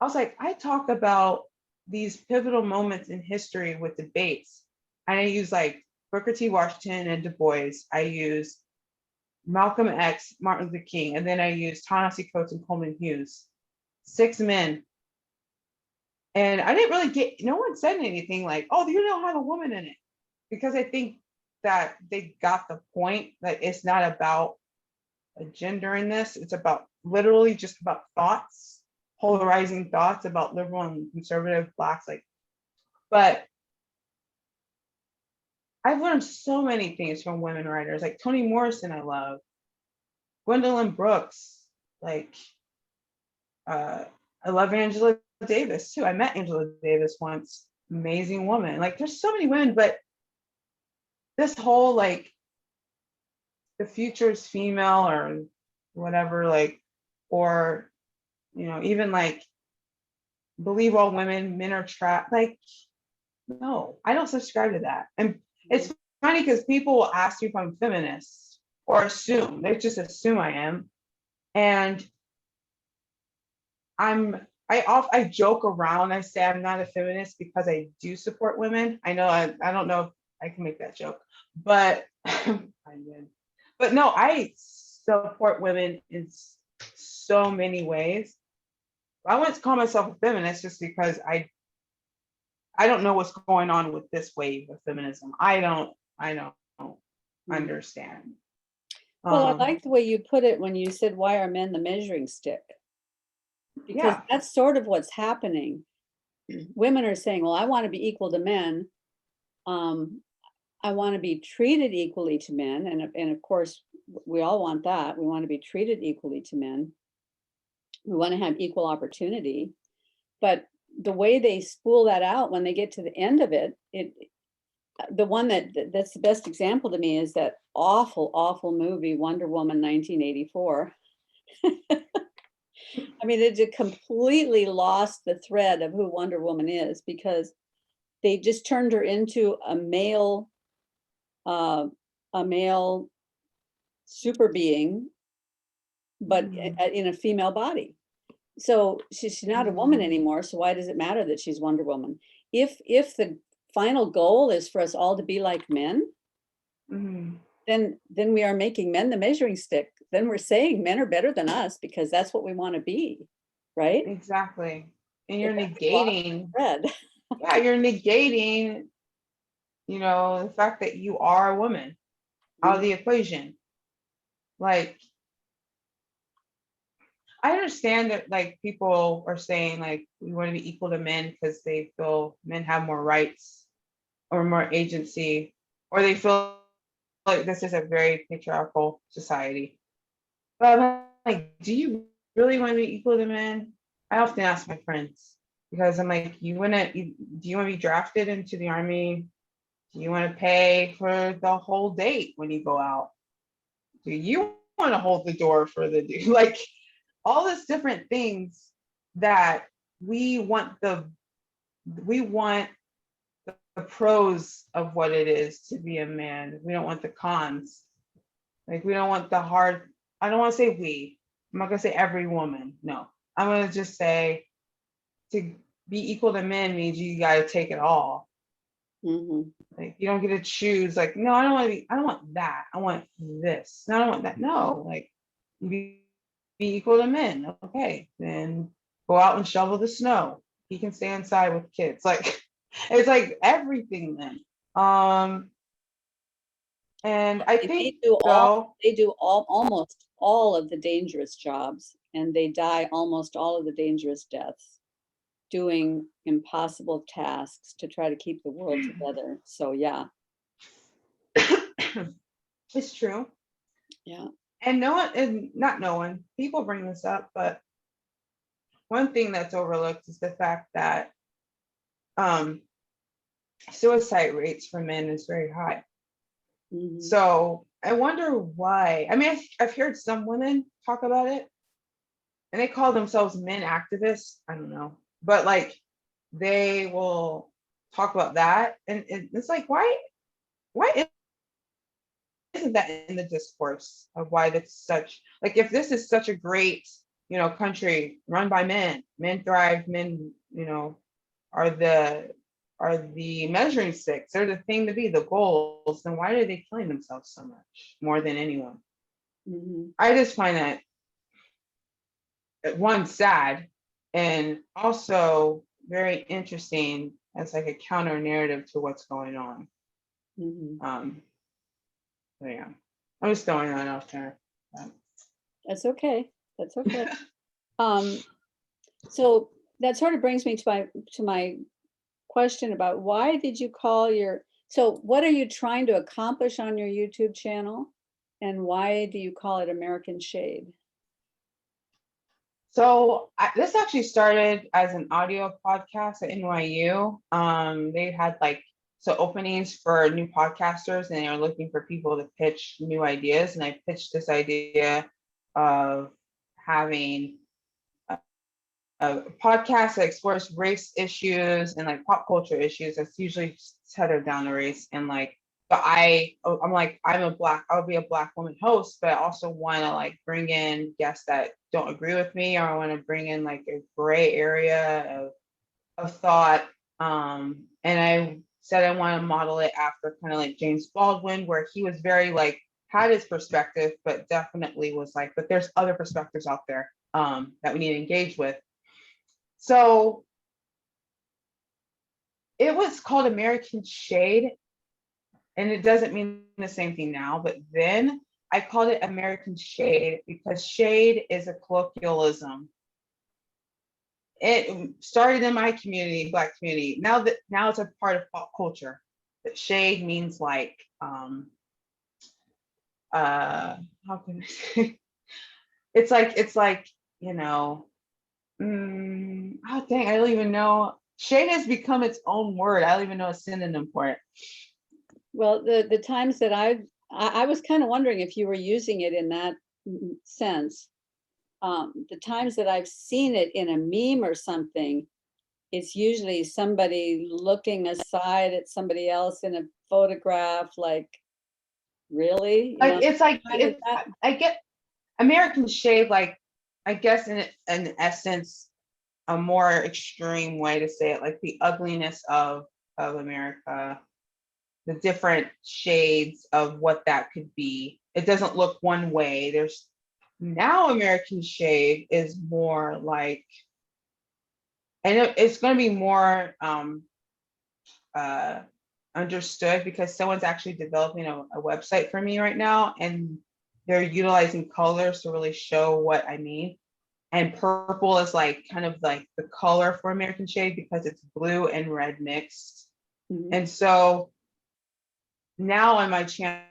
I was like, I talk about these pivotal moments in history with debates, and I use like Booker T. Washington and Du Bois. I use Malcolm X, Martin Luther King, and then I use Ta-Nehisi and Coleman Hughes. 6 men. And I didn't really get, no one said anything like, oh, you don't have a woman in it. Because I think that they got the point that it's not about a gender in this. It's about literally just about thoughts, polarizing thoughts about liberal and conservative blacks. Like, but I've learned so many things from women writers, like Toni Morrison, I love, Gwendolyn Brooks, like I love Angela Davis too. I met Angela Davis once, amazing woman. Like there's so many women, but this whole like the future is female or whatever, like, or even like believe all women, men are trapped. Like, no, I don't subscribe to that. And it's funny because people will ask you if I'm feminist or assume, they just assume I am. And I joke around. I say I'm not a feminist because I do support women. I know I don't know if I can make that joke, but I did. But no, I support women in so many ways. I wouldn't call myself a feminist just because I don't know what's going on with this wave of feminism. I don't Mhm. understand. Well, I Um, like the way you put it when you said, why are men the measuring stick? Because yeah. that's sort of what's happening. Women are saying, well, I want to be equal to men. Um, I want to be treated equally to men. And of course, we all want that. We want to be treated equally to men. We want to have equal opportunity. But the way they spool that out when they get to the end of it, the one that's the best example to me is that awful movie Wonder Woman 1984. I mean, it completely lost the thread of who Wonder Woman is because they just turned her into uh, a male super being, but Mhm. in a female body. So she's not a woman Mhm. anymore. So why does it matter that she's Wonder Woman? If the final goal is for us all to be like men, Mhm. then we are making men the measuring stick. Then we're saying men are better than us because that's what we want to be, right? Exactly. And But you're then we lost negating, the thread. yeah, you're negating, the fact that you are a woman out of the equation. Like, I understand that like people are saying like we want to be equal to men because they feel men have more rights or more agency, or they feel like this is a very patriarchal society. But I'm like, do you really want to be equal to men? I often ask my friends because I'm like, do you want to be drafted into the army? Do you want to pay for the whole date when you go out? Do you want to hold the door for the dude? Like all these different things that we want we want the pros of what it is to be a man. We don't want the cons. Like we don't want the hard. I don't want to say we. I'm not gonna say every woman. No, I'm gonna just say to be equal to men means you got to take it all. Mm-hmm. Like you don't get to choose. Like no, I don't want to be. I don't want that. I want this. No, I don't want that. No, like be equal to men. Okay, then go out and shovel the snow. He can stay inside with kids. Like it's like everything then. Um, and I They think do all though, they do all almost all of the dangerous jobs, and they die almost all of the dangerous deaths doing impossible tasks to try to keep the world together. So yeah, it's true. yeah. And no one, and not no one, people bring this up, but one thing that's overlooked is the fact that um, suicide rates for men is very high. Mm-hmm. So I wonder why. I mean, I've heard some women talk about it, and they call themselves men activists. I don't know, but like they will talk about that, and it's like, why isn't that in the discourse of why that's such like if this is such a great country run by men, men thrive, men are the measuring sticks, they're the thing to be, the goals, then why are they killing themselves so much more than anyone? Mm-hmm. I just find that one sad and also very interesting as like a counter narrative to what's going on. Mm-hmm. um so yeah, I'm just throwing that out there. That's okay. That's okay. Um, so that sort of brings me to my question about why did you call your so what are you trying to accomplish on your YouTube channel, and why do you call it American Shade? So this actually started as an audio podcast at NYU. They had like openings for new podcasters, and they were looking for people to pitch new ideas. And I pitched this idea of having a podcast that explores race issues and like pop culture issues that's usually tethered down to race. And like, but I'm like, I'll be a black woman host, but I also want to like bring in guests that don't agree with me, or I want to bring in like a gray area of thought. And I said I want to model it after kind of like James Baldwin, where he was very like had his perspective, but definitely was like, but there's other perspectives out there that we need to engage with. So it was called American Shade, and it doesn't mean the same thing now, but then I called it American shade because shade is a colloquialism. It started in my community, Black community. Now it's a part of pop culture. That shade means like how can I say? It's like, you know, oh dang, I don't even know. Shade has become its own word. I don't even know a synonym for it. Well, the times that I was kind of wondering if you were using it in that sense. The times that I've seen it in a meme or something, it's usually somebody looking aside at somebody else in a photograph, like, really? You know, Like kind of that. I get American shade, like I guess in essence, a more extreme way to say it, like the ugliness of America, the different shades of what that could be. It doesn't look one way. There's now American shade is more like, and it's going to be more uh, understood because someone's actually developing a website for me right now, and they're utilizing colors to really show what I mean. And purple is like kind of like the color for American shade because it's blue and red mixed. Mhm. And so now on my channel,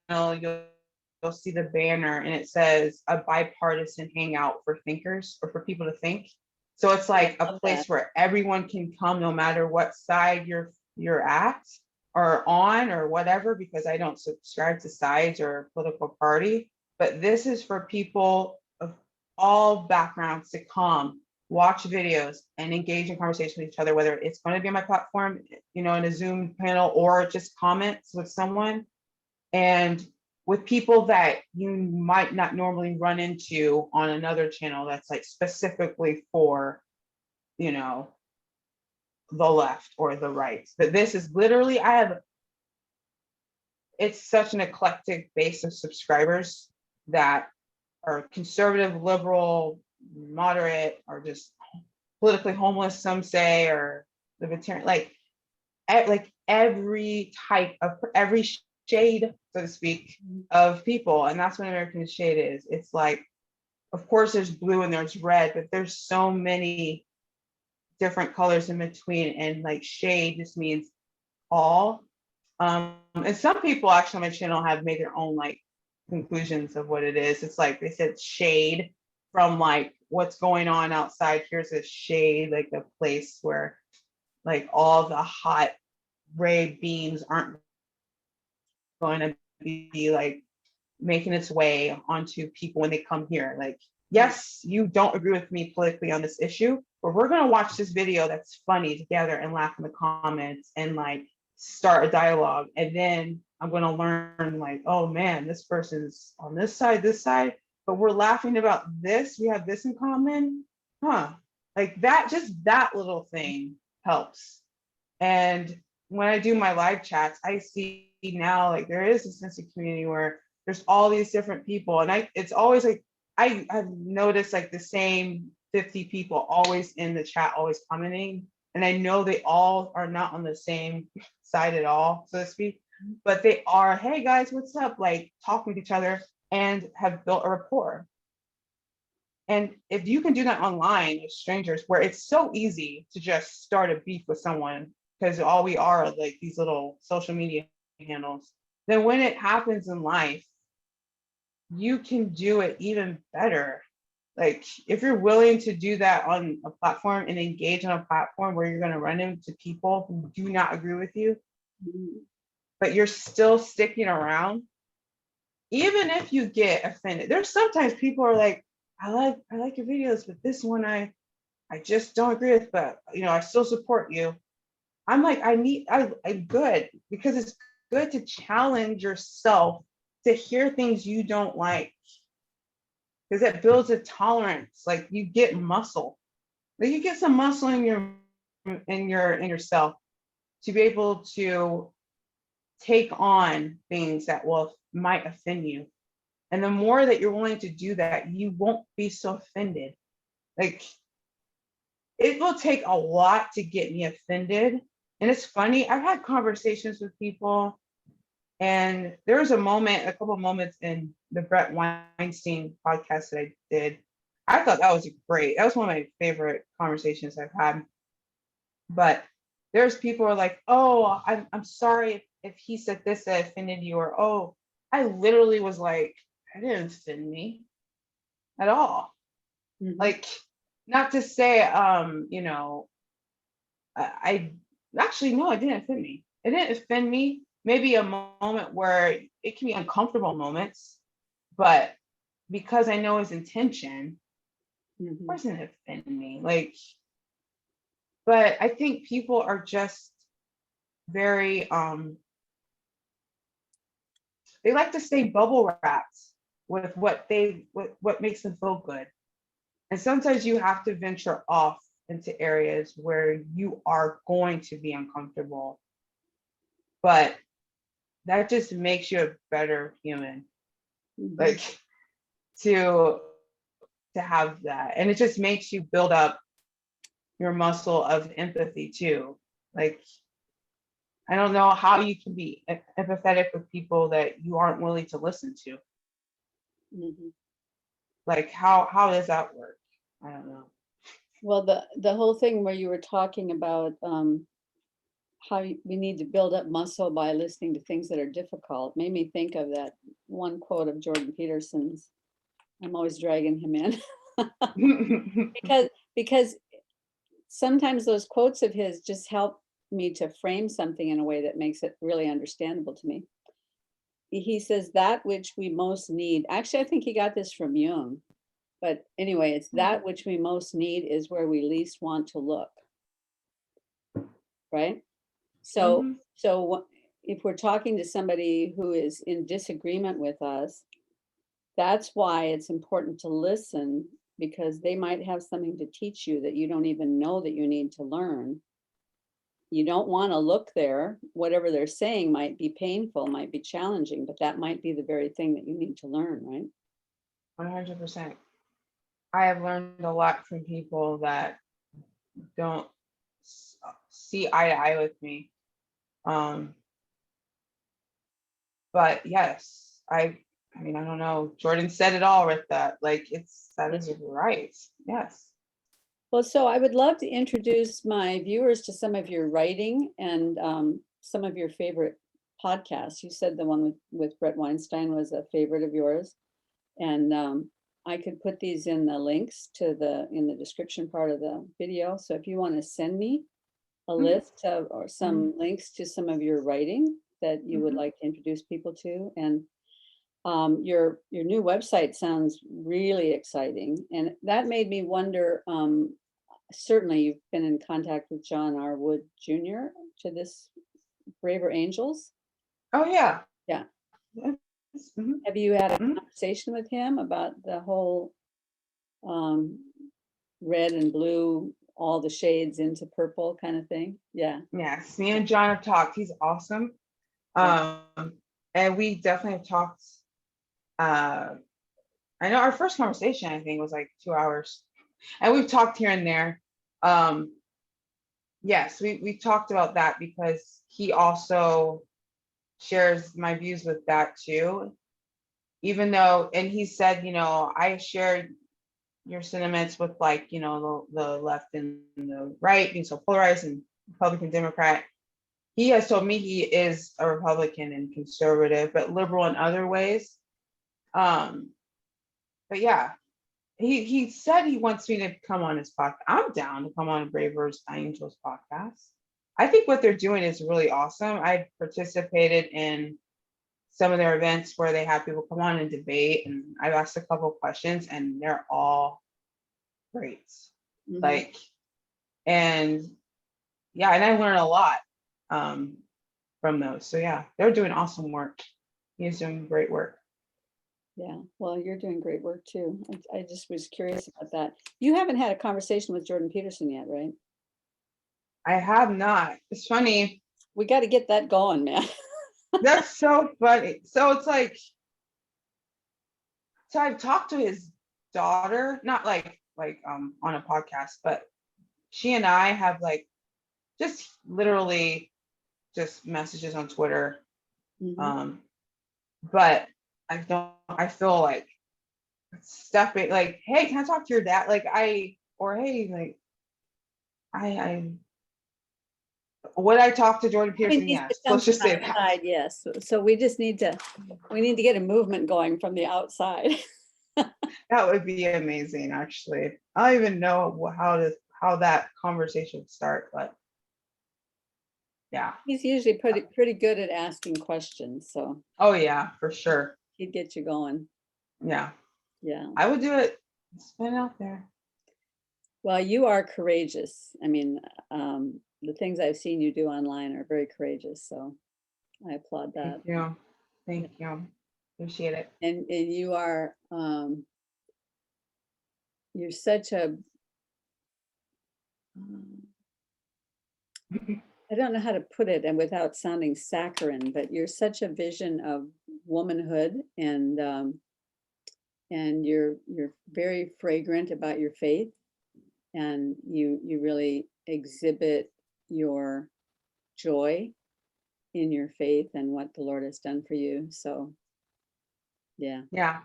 you'll see the banner and it says a bipartisan hangout for thinkers or for people to think. So it's like I a love place that. where everyone can come no matter what side you're at or on or whatever, because I don't subscribe to sides or political party. But this is for people of all backgrounds to come watch videos and engage in conversation with each other, whether it's going to be on my platform, you know, in a Zoom panel or just comments with someone, and with people that you might not normally run into on another channel that's like specifically for, you know, the left or the right. But this is literally, it's such an eclectic base of subscribers that are conservative, liberal, moderate, or just politically homeless, some say, or libertarian, like every type of every shade, so to speak, of people. And that's what American shade is. It's like, of course there's blue and there's red, but there's so many different colors in between. And like shade just means all. And some people actually on my channel have made their own like conclusions of what it is. It's like they said shade from like what's going on outside. Here's a shade, like a place where like all the hot ray beams aren't going to be like making its way onto people when they come here. Like, yes, you don't agree with me politically on this issue, but we're going to watch this video that's funny together and laugh in the comments and like start a dialogue. And then I'm going to learn like, oh man, this person's on this side, but we're laughing about this. We have this in common. Huh. Like that, just that little thing helps. And when I do my live chats, I see now like there is a sense of community where there's all these different people. And it's always like, I've noticed like the same 50 people always in the chat, always commenting. And I know they all are not on the same side at all, so to speak, but they are, hey guys, what's up? Like talking to each other and have built a rapport. And if you can do that online with strangers, where it's so easy to just start a beef with someone, because all we are like these little social media handles, then when it happens in life, you can do it even better. Like if you're willing to do that on a platform and engage on a platform where you're going to run into people who do not agree with you, but you're still sticking around, even if you get offended. There's sometimes people are like, I like your videos, but this one I just don't agree with, but you know, I still support you. I'm like, I'm good, because it's good to challenge yourself to hear things you don't like, because it builds a tolerance. Like you get muscle, like you get some muscle in yourself to be able to take on things that might offend you. And the more that you're willing to do that, you won't be so offended. Like it will take a lot to get me offended. And it's funny, I've had conversations with people And there was a couple of moments in the Brett Weinstein podcast that I did. I thought that was great. That was one of my favorite conversations I've had. But there's people who are like, oh, I'm sorry if he said this that offended you, or oh, I literally was like, I didn't offend me at all. Like, not to say, I actually no, it didn't offend me. It didn't offend me. Maybe a moment where it can be uncomfortable moments, but because I know his intention, of course it didn't offend me. Like, but I think people are just very they like to stay bubble wrapped with what makes them feel good. And sometimes you have to venture off into areas where you are going to be uncomfortable. But that just makes you a better human. Like to have that. And it just makes you build up your muscle of empathy too. Like, I don't know how you can be empathetic with people that you aren't willing to listen to. Like, how does that work? I don't know. Well, the whole thing where you were talking about how we need to build up muscle by listening to things that are difficult made me think of that one quote of Jordan Peterson's. I'm always dragging him in because sometimes those quotes of his just help me to frame something in a way that makes it really understandable to me. He says that which we most need. Actually, I think he got this from Jung. But anyway, it's that which we most need is where we least want to look. Right? So if we're talking to somebody who is in disagreement with us, that's why it's important to listen, because they might have something to teach you that you don't even know that you need to learn. You don't want to look there. Whatever they're saying might be painful, might be challenging, but that might be the very thing that you need to learn, right? 100%. I have learned a lot from people that don't see eye to eye with me. But yes, I mean, I don't know. Jordan said it all with that. Like, that is right. Yes. Well, so I would love to introduce my viewers to some of your writing and some of your favorite podcasts. You said the one with Brett Weinstein was a favorite of yours. And I could put these in the links in the description part of the video. So if you want to send me a list of or some links to some of your writing that you would like to introduce people to, and your new website sounds really exciting, and that made me wonder. Certainly, you've been in contact with John R. Wood Jr. to this Braver Angels. Oh yeah. Yeah. Have you had a conversation with him about the whole red and blue, all the shades into purple kind of thing? Yeah. Yes, me and John have talked. He's awesome. And we definitely have talked. I know our first conversation, I think, was like 2 hours, and we've talked here and there. Yes, we talked about that because he also shares my views with that too. Even though, and he said, I shared your sentiments with, like, the left and the right being so polarized and Republican, Democrat. He has told me he is a Republican and conservative, but liberal in other ways. But yeah, he said he wants me to come on his podcast. I'm down to come on Braver Angels podcast. I think what they're doing is really awesome. I participated in some of their events where they have people come on and debate, and I've asked a couple of questions, and they're all great. Like, and yeah, and I learned a lot from those. So yeah, they're doing awesome work. He's doing great work. Yeah, well, you're doing great work too. I just was curious about that. You haven't had a conversation with Jordan Peterson yet, right? I have not. It's funny. We got to get that going, man. That's so funny. So it's like, so I've talked to his daughter, not like on a podcast, but she and I have like just literally just messages on Twitter. Mhm. But I feel like stepping, like, hey, can I talk to your dad? Like, or hey, like, I would I talk to Jordan It Peterson? needs to Yes. come Let's from just say that. outside, yes. So we just need to get a movement going from the outside. That would be amazing, actually. I don't even know how that conversation would start, but yeah. He's usually pretty good at asking questions, so Oh yeah, for sure. he'd get you going. Yeah. Yeah. I would do it. It's been out there. Well, you are courageous. I mean, the things I've seen you do online are very courageous, so I applaud that. Thank you. Thank you. Appreciate it. And you are, you're such a, um, I don't know how to put it and without sounding saccharine, but you're such a vision of womanhood, and you're very fragrant about your faith, and you really exhibit your joy in your faith and what the Lord has done for you. So yeah. Yeah.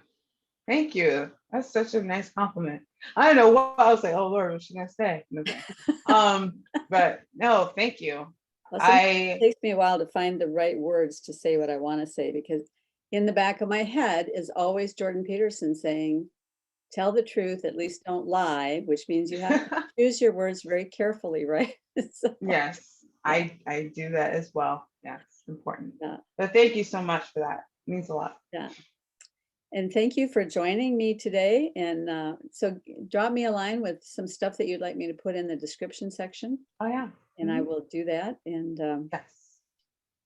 Thank you. That's such a nice compliment. I don't know what I was like, oh Lord, what's she gonna say? Okay. But no, thank you. Well, sometimes it I takes me a while to find the right words to say what I want to say, because in the back of my head is always Jordan Peterson saying, tell the truth, at least don't lie, which means you have to choose your words very carefully, right? So, yes, yeah, I do that as well. Yeah, it's important. yeah, But thank you so much for that. It means a lot. yeah. And thank you for joining me today. And so drop me a line with some stuff that you'd like me to put in the description section, Oh yeah. and I will do that. Yes.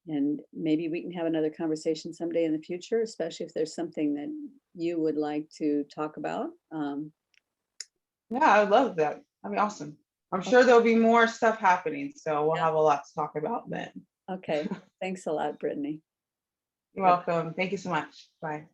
And maybe we can have another conversation someday in the future, especially if there's something that you would like to talk about. Yeah, I would love that. That'd be awesome. I'm sure there'll be more stuff happening, so we'll Yeah. have a lot to talk about then. Okay. Thanks a lot, Brittany. You're welcome. Thank you so much. Bye.